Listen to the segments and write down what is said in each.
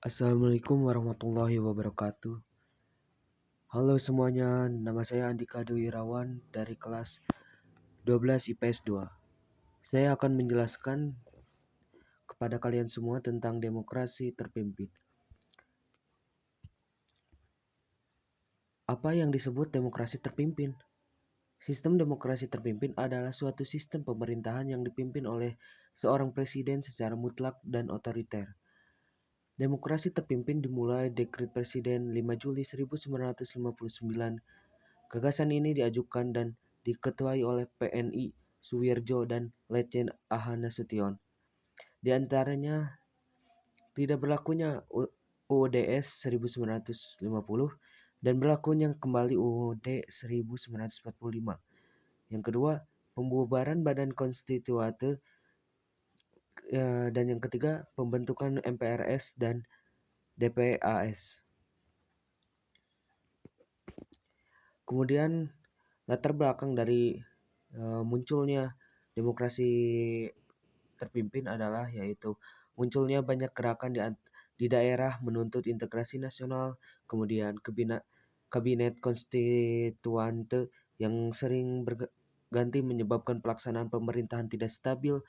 Assalamualaikum warahmatullahi wabarakatuh. Halo semuanya, nama saya Andika Dwi Irawan dari kelas 12 IPS 2. Saya akan menjelaskan kepada kalian semua tentang demokrasi terpimpin. Apa yang disebut demokrasi terpimpin? Sistem demokrasi terpimpin adalah suatu sistem pemerintahan yang dipimpin oleh seorang presiden secara mutlak dan otoriter. Demokrasi terpimpin dimulai Dekret Presiden 5 Juli 1959. Gagasan ini diajukan dan diketuai oleh PNI Suwirjo dan Letjen AH Nasution. Di antaranya tidak berlakunya UUDS 1950 dan berlakunya kembali UUD 1945. Yang kedua, pembubaran Badan Konstituante, dan yang ketiga, pembentukan MPRS dan DPAS. Kemudian latar belakang dari munculnya demokrasi terpimpin adalah yaitu munculnya banyak gerakan di daerah menuntut integrasi nasional, kemudian kabinet konstituante yang sering berganti menyebabkan pelaksanaan pemerintahan tidak stabil,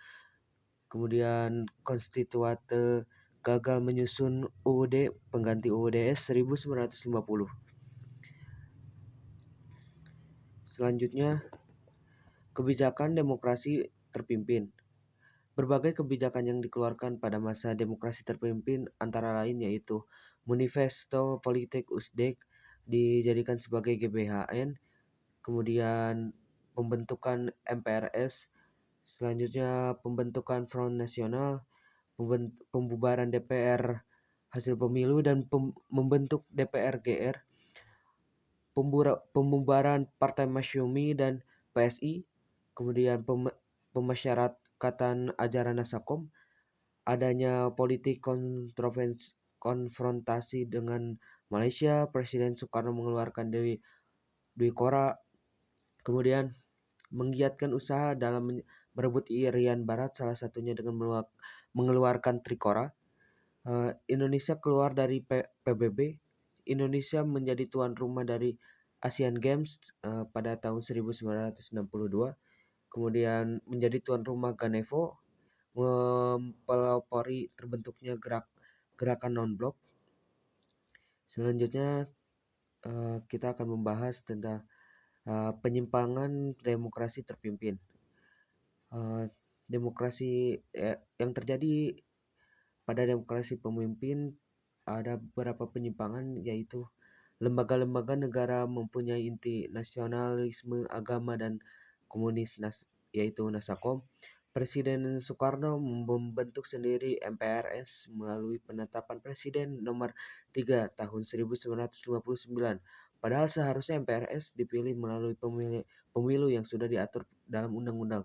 kemudian konstituante gagal menyusun UUD pengganti UUDS 1950. Selanjutnya, kebijakan demokrasi terpimpin. Berbagai kebijakan yang dikeluarkan pada masa demokrasi terpimpin antara lain yaitu Manifesto Politik Usdek dijadikan sebagai GBHN, kemudian pembentukan MPRS, selanjutnya pembentukan Front Nasional, pembubaran DPR hasil pemilu dan membentuk DPR GR, pembubaran Partai Masyumi dan PSI, kemudian pemasyarakatan ajaran Nasakom, adanya politik konfrontasi dengan Malaysia, Presiden Soekarno mengeluarkan Dwi Kora, kemudian menggiatkan usaha dalam merebut Irian Barat, salah satunya dengan mengeluarkan Trikora. Indonesia keluar dari PBB. Indonesia menjadi tuan rumah dari Asian Games pada tahun 1962. Kemudian menjadi tuan rumah Ganevo, mempelopori terbentuknya gerakan non-blok. Selanjutnya kita akan membahas tentang penyimpangan demokrasi terpimpin. Demokrasi yang terjadi pada demokrasi pemimpin ada beberapa penyimpangan, yaitu lembaga-lembaga negara mempunyai inti nasionalisme, agama, dan komunis, yaitu Nasakom. Presiden Soekarno membentuk sendiri MPRS melalui penetapan Presiden nomor 3 tahun 1959. Padahal seharusnya MPRS dipilih melalui pemilu yang sudah diatur dalam undang-undang.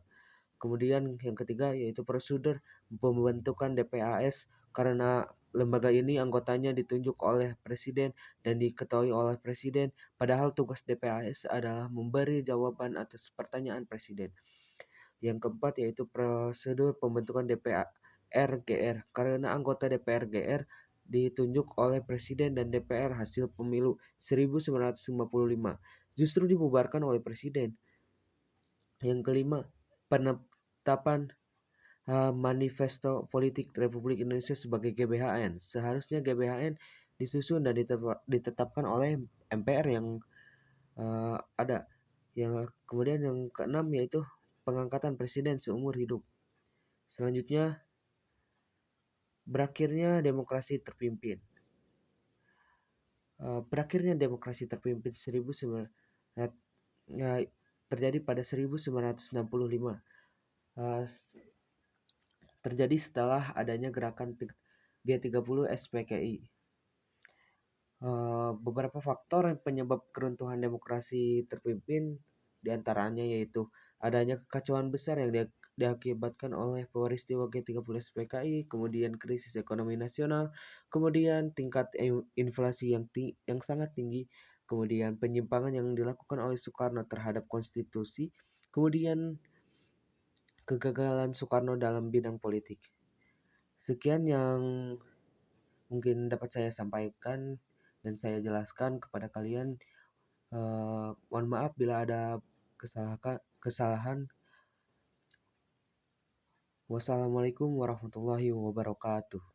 Kemudian yang ketiga yaitu prosedur pembentukan DPAS, karena lembaga ini anggotanya ditunjuk oleh presiden dan diketuai oleh presiden, padahal tugas DPAS adalah memberi jawaban atas pertanyaan presiden. Yang keempat yaitu prosedur pembentukan DPR GR, karena anggota DPR GR ditunjuk oleh presiden dan DPR hasil pemilu 1955 justru dibubarkan oleh presiden. Yang kelima, penetapan Manifesto Politik Republik Indonesia sebagai GBHN. Seharusnya GBHN disusun dan ditetapkan oleh MPR yang ada. Yang kemudian yang keenam yaitu pengangkatan presiden seumur hidup. Selanjutnya, berakhirnya demokrasi terpimpin. Berakhirnya demokrasi terpimpin terjadi pada 1965. Terjadi setelah adanya gerakan G30 SPKI. Beberapa faktor yang penyebab keruntuhan demokrasi terpimpin diantaranya yaitu adanya kekacauan besar yang diakibatkan oleh peristiwa G30 SPKI, kemudian krisis ekonomi nasional, kemudian tingkat inflasi yang sangat tinggi, kemudian penyimpangan yang dilakukan oleh Soekarno terhadap konstitusi, kemudian kegagalan Soekarno dalam bidang politik. Sekian yang mungkin dapat saya sampaikan dan saya jelaskan kepada kalian. Mohon maaf bila ada kesalahan. Wassalamualaikum warahmatullahi wabarakatuh.